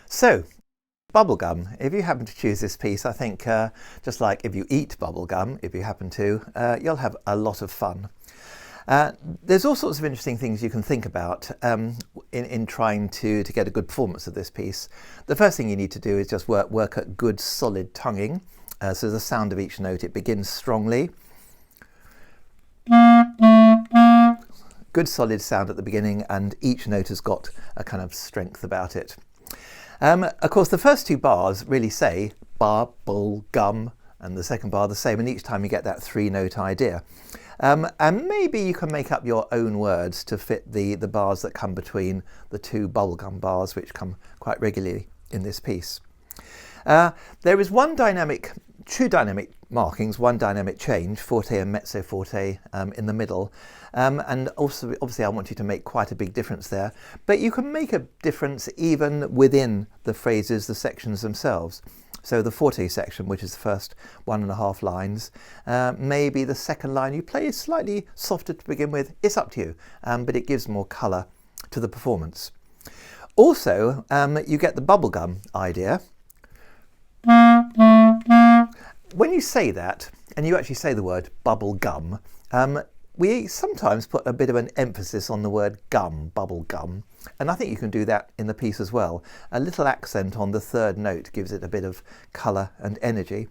So, bubblegum. If you happen to choose this piece, I think just like if you eat bubblegum, if you happen to, you'll have a lot of fun. There's all sorts of interesting things you can think about in trying to get a good performance of this piece. The first thing you need to do is just work at good solid tonguing. So the sound of each note, it begins strongly. Good solid sound at the beginning, and each note has got a kind of strength about it. Of course, the first two bars really say bubblegum, and the second bar the same, and each time you get that three-note idea. And maybe you can make up your own words to fit the bars that come between the two bubblegum bars, which come quite regularly in this piece. There is two dynamic markings, one dynamic change, forte and mezzo forte in the middle. And also, obviously, I want you to make quite a big difference there. But you can make a difference even within the phrases, the sections themselves. So the forte section, which is the first 1.5 lines, maybe the second line you play is slightly softer to begin with. It's up to you, but it gives more colour to the performance. Also, you get the bubblegum idea. When you say that, and you actually say the word bubblegum, we sometimes put a bit of an emphasis on the word gum, bubblegum, and I think you can do that in the piece as well. A little accent on the third note gives it a bit of colour and energy.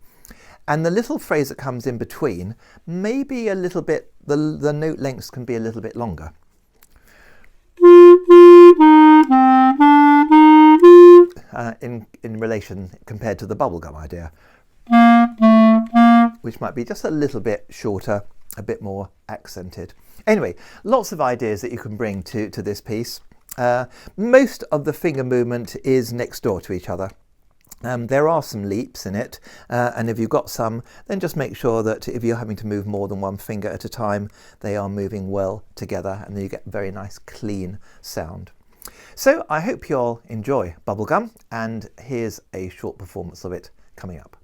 And the little phrase that comes in between, maybe a little bit, the note lengths can be a little bit longer. In relation compared to the bubblegum idea, which might be just a little bit shorter, a bit more accented. Anyway, lots of ideas that you can bring to this piece. Most of the finger movement is next door to each other. There are some leaps in it, and if you've got some, then just make sure that if you're having to move more than one finger at a time, they are moving well together, and then you get very nice clean sound. So I hope you all enjoy Bubblegum, and here's a short performance of it coming up.